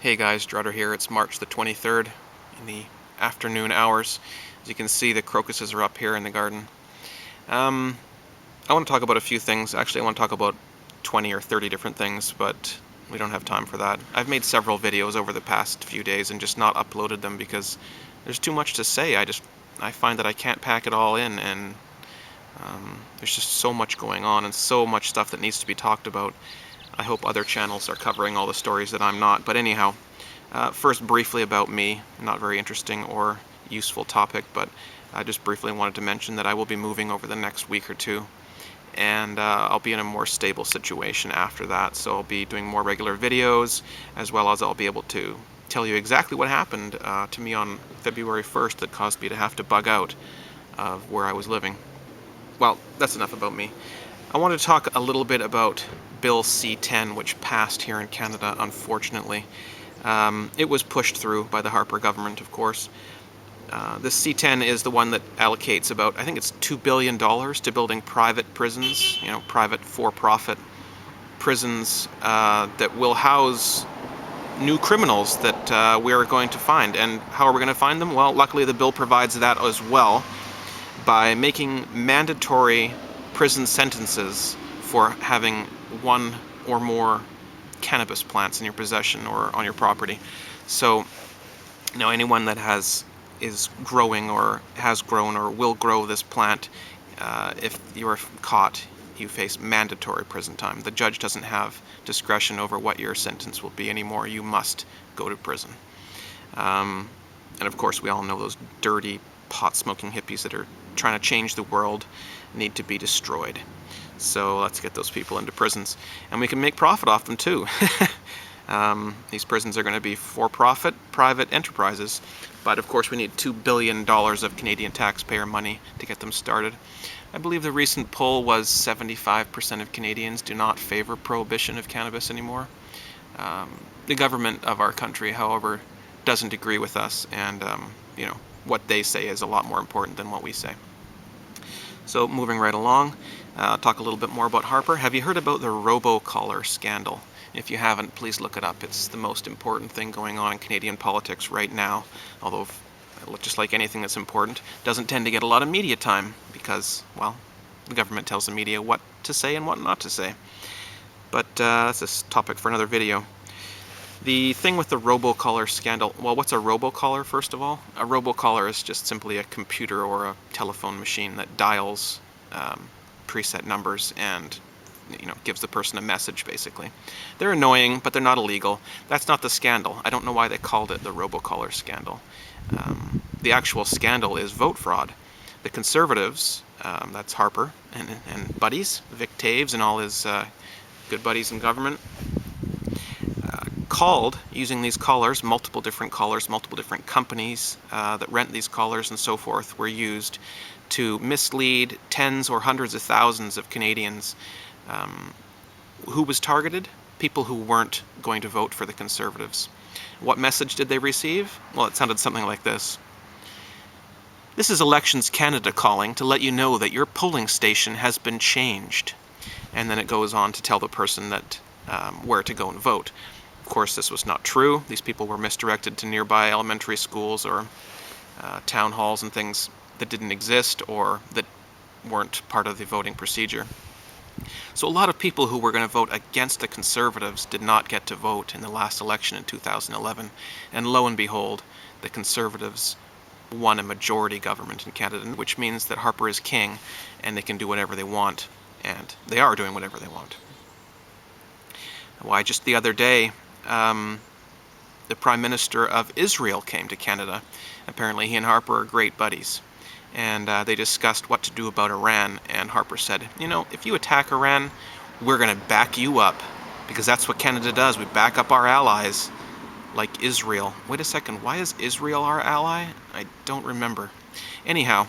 Hey guys, Drutter here. It's March the 23rd in the afternoon hours. As you can see, the crocuses are up here in the garden. I want to talk about a few things. Actually, I want to talk about 20 or 30 different things, but we don't have time for that. I've made several videos over the past few days and just not uploaded them because there's too much to say. I find that I can't pack it all in, and there's just so much going on and so much stuff that needs to be talked about. I hope other channels are covering all the stories that I'm not. But anyhow, first briefly about me, not very interesting or useful topic, but I just briefly wanted to mention that I will be moving over the next week or two, and I'll be in a more stable situation after that, so I'll be doing more regular videos, as well as I'll be able to tell you exactly what happened to me on February 1st that caused me to have to bug out of where I was living. Well, that's enough about me. I want to talk a little bit about Bill C-10, which passed here in Canada, unfortunately. It was pushed through by the Harper government, of course. This C-10 is the one that allocates about, I think it's $2 billion to building private prisons, private for-profit prisons that will house new criminals that we are going to find. And how are we going to find them? Well, luckily the bill provides that as well by making mandatory prison sentences for having one or more cannabis plants in your possession or on your property. So now anyone that is growing or has grown or will grow this plant, if you are caught, you face mandatory prison time. The judge doesn't have discretion over what your sentence will be anymore. You must go to prison. And of course we all know those dirty pot-smoking hippies that are trying to change the world need to be destroyed. So let's get those people into prisons, and we can make profit off them too. These prisons are going to be for-profit, private enterprises, but of course we need $2 billion of Canadian taxpayer money to get them started. I believe the recent poll was 75% of Canadians do not favor prohibition of cannabis anymore. The government of our country, however, doesn't agree with us, and what they say is a lot more important than what we say. So moving right along, talk a little bit more about Harper. Have you heard about the robocollar scandal? If you haven't, please look it up. It's the most important thing going on in Canadian politics right now, although just like anything that's important, doesn't tend to get a lot of media time because, well, the government tells the media what to say and what not to say. But that's a topic for another video. The thing with the robocollar scandal, well, what's a robocollar, first of all? A robocollar is just simply a computer or a telephone machine that dials preset numbers and gives the person a message, basically. They're annoying, but they're not illegal. That's not the scandal. I don't know why they called it the robocollar scandal. The actual scandal is vote fraud. The Conservatives, that's Harper and buddies, Vic Taves and all his good buddies in government, called, using these collars, multiple different companies that rent these collars and so forth were used to mislead tens or hundreds of thousands of Canadians. Who was targeted? People who weren't going to vote for the Conservatives. What message did they receive? Well, it sounded something like this. This is Elections Canada calling to let you know that your polling station has been changed. And then it goes on to tell the person that where to go and vote. Of course, this was not true. These people were misdirected to nearby elementary schools or town halls and things that didn't exist or that weren't part of the voting procedure. So a lot of people who were going to vote against the Conservatives did not get to vote in the last election in 2011. And lo and behold, the Conservatives won a majority government in Canada, which means that Harper is king and they can do whatever they want. And they are doing whatever they want. Why, just the other day, the Prime Minister of Israel came to Canada. Apparently he and Harper are great buddies. And they discussed what to do about Iran. And Harper said, if you attack Iran, we're going to back you up. Because that's what Canada does. We back up our allies, like Israel. Wait a second, why is Israel our ally? I don't remember. Anyhow,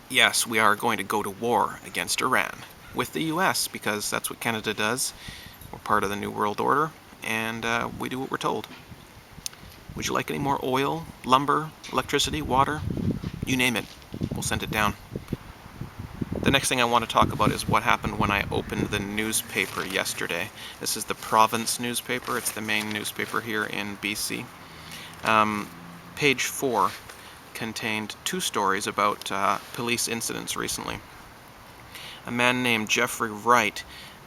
yes, we are going to go to war against Iran with the US, because that's what Canada does. We're part of the New World Order, and we do what we're told. Would you like any more oil, lumber, electricity, water? You name it, we'll send it down. The next thing I want to talk about is what happened when I opened the newspaper yesterday. This is the Province newspaper. It's the main newspaper here in BC. Page 4 contained 2 stories about police incidents recently. A man named Jeffrey Wright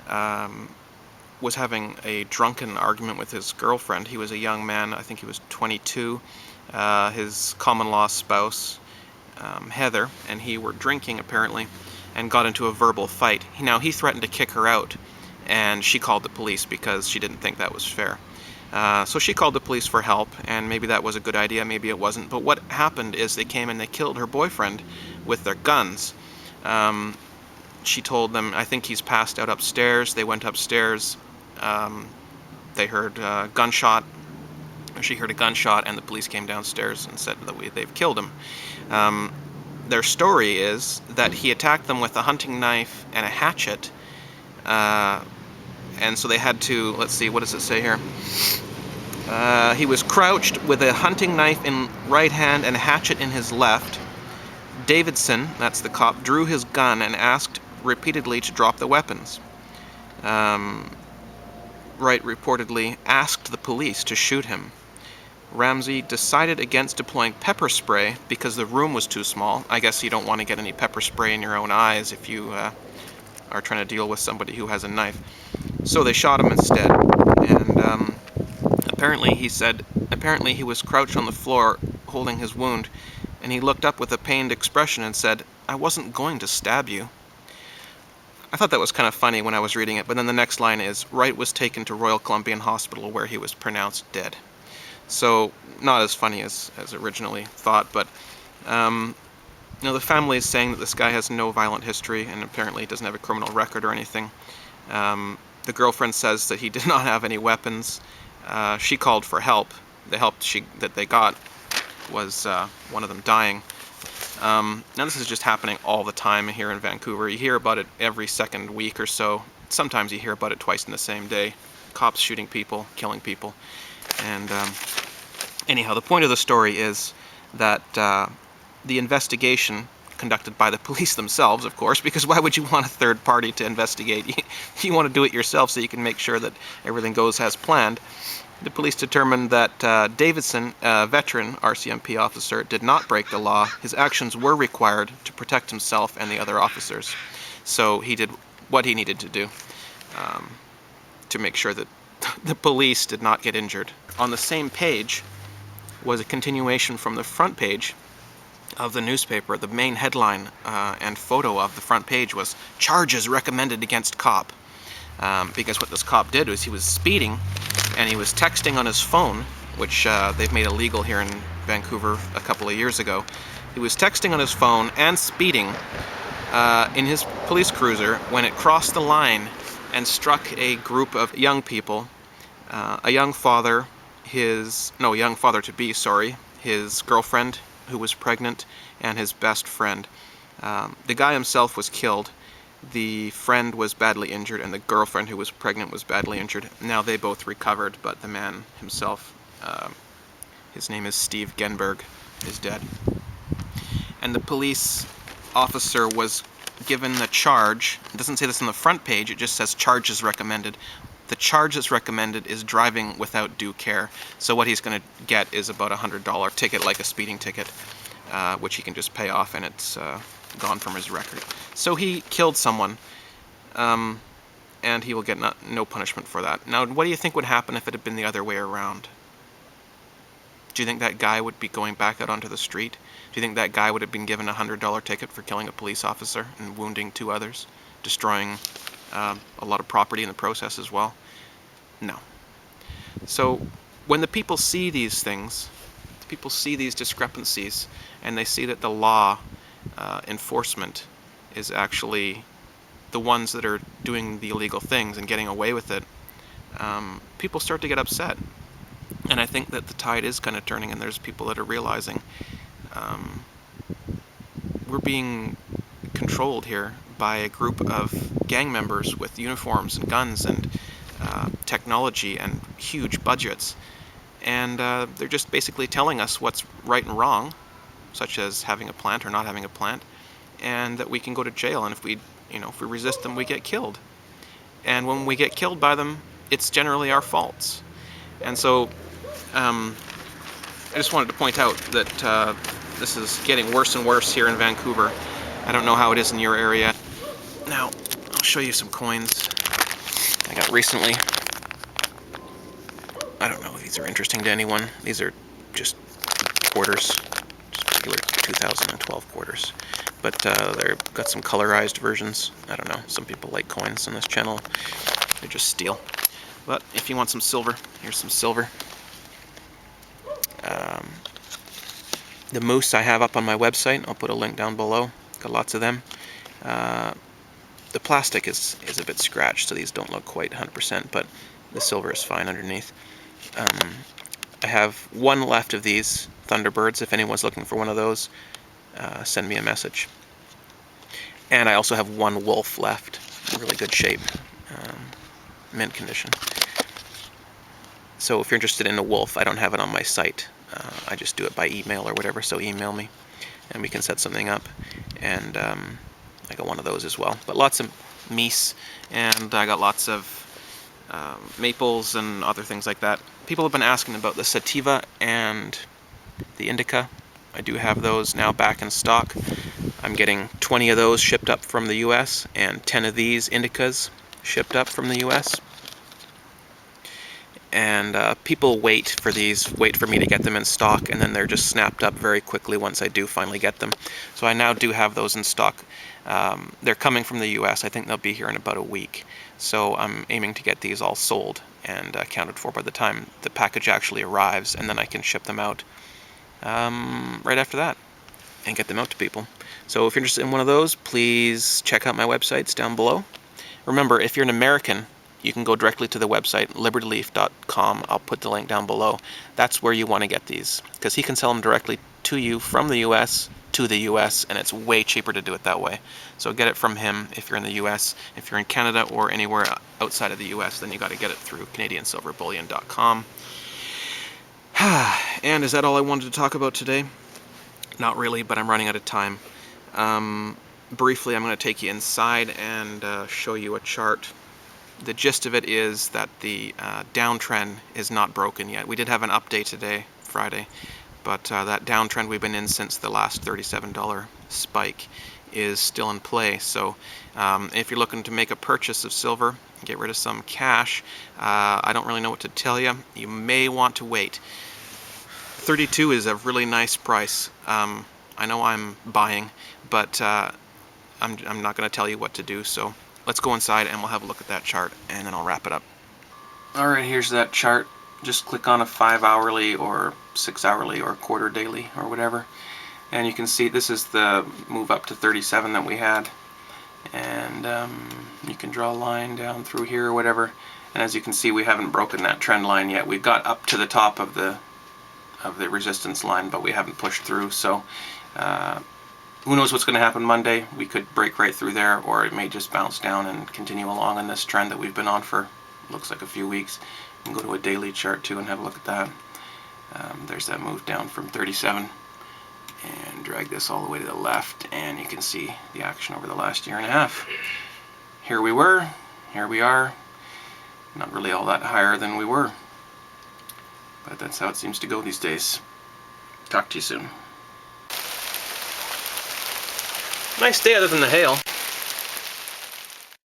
was having a drunken argument with his girlfriend. He was a young man, I think he was 22. His common-law spouse, Heather, and he were drinking apparently, and got into a verbal fight. Now, he threatened to kick her out, and she called the police because she didn't think that was fair. So she called the police for help, and maybe that was a good idea, maybe it wasn't. But what happened is they came and they killed her boyfriend with their guns. She told them, I think he's passed out upstairs. They went upstairs. They heard a gunshot. She heard a gunshot, and the police came downstairs and said that they've killed him. Their story is that he attacked them with a hunting knife and a hatchet, and so they had to, let's see, what does it say here? He was crouched with a hunting knife in right hand and a hatchet in his left. Davidson, that's the cop, drew his gun and asked repeatedly to drop the weapons. Wright reportedly asked the police to shoot him. Ramsey decided against deploying pepper spray because the room was too small. I guess you don't want to get any pepper spray in your own eyes if you are trying to deal with somebody who has a knife. So they shot him instead. And apparently he was crouched on the floor holding his wound, and he looked up with a pained expression and said, "I wasn't going to stab you." I thought that was kind of funny when I was reading it, but then the next line is, Wright was taken to Royal Columbian Hospital where he was pronounced dead. So, not as funny as originally thought, but the family is saying that this guy has no violent history and apparently doesn't have a criminal record or anything. The girlfriend says that he did not have any weapons. She called for help. The help that they got was one of them dying. Now this is just happening all the time here in Vancouver. You hear about it every second week or so. Sometimes you hear about it twice in the same day. Cops shooting people, killing people. And anyhow, the point of the story is that the investigation conducted by the police themselves, of course, because why would you want a third party to investigate? You want to do it yourself so you can make sure that everything goes as planned. The police determined that Davidson, a veteran RCMP officer, did not break the law. His actions were required to protect himself and the other officers. So he did what he needed to do to make sure that the police did not get injured. On the same page was a continuation from the front page of the newspaper. The main headline and photo of the front page was "Charges Recommended Against Cop." Because what this cop did was he was speeding and he was texting on his phone, which they've made illegal here in Vancouver a couple of years ago. He was texting on his phone and speeding in his police cruiser when it crossed the line and struck a group of young people, a young father-to-be, his girlfriend who was pregnant, and his best friend. The guy himself was killed. The friend was badly injured, and the girlfriend who was pregnant was badly injured. Now they both recovered, but the man himself, his name is Steve Genberg, is dead. And the police officer was given the charge. It doesn't say this on the front page, it just says charges recommended. The charge that's recommended is driving without due care. So what he's going to get is about a $100 ticket, like a speeding ticket, which he can just pay off, and it's gone from his record. So he killed someone, and he will get no punishment for that. Now, what do you think would happen if it had been the other way around? Do you think that guy would be going back out onto the street? Do you think that guy would have been given a $100 ticket for killing a police officer and wounding 2 others, destroying a lot of property in the process as well? No. So when the people see these things, people see these discrepancies, and they see that the law enforcement is actually the ones that are doing the illegal things and getting away with it, people start to get upset. And I think that the tide is kind of turning, and there's people that are realizing we're being controlled here by a group of gang members with uniforms and guns and technology and huge budgets. And they're just basically telling us what's right and wrong, such as having a plant or not having a plant. and that we can go to jail, and if we resist them, we get killed. And when we get killed by them, it's generally our faults. And so I just wanted to point out that this is getting worse and worse here in Vancouver. I don't know how it is in your area. Now, I'll show you some coins I got recently. I don't know if these are interesting to anyone. These are just quarters, just regular 2012 quarters. But they've got some colorized versions. I don't know, some people like coins on this channel. They're just steel. But if you want some silver, here's some silver. The moose I have up on my website, I'll put a link down below. Got lots of them. The plastic is a bit scratched, so these don't look quite 100%, but the silver is fine underneath. I have one left of these Thunderbirds. If anyone's looking for one of those, send me a message. And I also have one wolf left, in really good shape, mint condition. So if you're interested in a wolf, I don't have it on my site. I just do it by email or whatever, so email me and we can set something up. And I got one of those as well. But lots of meese, and I got lots of maples and other things like that. People have been asking about the sativa and the indica. I do have those now back in stock. I'm getting 20 of those shipped up from the US and 10 of these indicas shipped up from the US. And people wait for me to get them in stock, and then they're just snapped up very quickly once I do finally get them. So I now do have those in stock. They're coming from the US. I think they'll be here in about a week. So I'm aiming to get these all sold and accounted for by the time the package actually arrives, and then I can ship them out right after that and get them out to people. So if you're interested in one of those, please check out my websites down below. Remember, if you're an American, you can go directly to the website, libertyleaf.com. I'll put the link down below. That's where you want to get these, because he can sell them directly to you from the US to the US, and it's way cheaper to do it that way. So get it from him if you're in the US. If you're in Canada or anywhere outside of the US, then you got to get it through CanadianSilverBullion.com. And is that all I wanted to talk about today? Not really, but I'm running out of time. Briefly, I'm going to take you inside and show you a chart. The gist of it is that the downtrend is not broken yet. We did have an update today, Friday, but that downtrend we've been in since the last $37 spike is still in play. So if you're looking to make a purchase of silver, get rid of some cash, I don't really know what to tell you. You may want to wait. 32 is a really nice price. I know I'm buying, but I'm not going to tell you what to do. So let's go inside and we'll have a look at that chart, and then I'll wrap it up. Alright, here's that chart. Just click on a 5-hourly or 6-hourly or quarter daily or whatever, and you can see this is the move up to 37 that we had, and you can draw a line down through here or whatever, and as you can see, we haven't broken that trend line yet. We got up to the top of the resistance line, but we haven't pushed through. So who knows what's going to happen Monday. We could break right through there, or it may just bounce down and continue along in this trend that we've been on for, looks like, a few weeks. You can go to a daily chart too and have a look at that. There's that move down from 37, and drag this all the way to the left, and you can see the action over the last year and a half. Here we were, here we are. Not really all that higher than we were, but that's how it seems to go these days. Talk to you soon. Nice day other than the hail.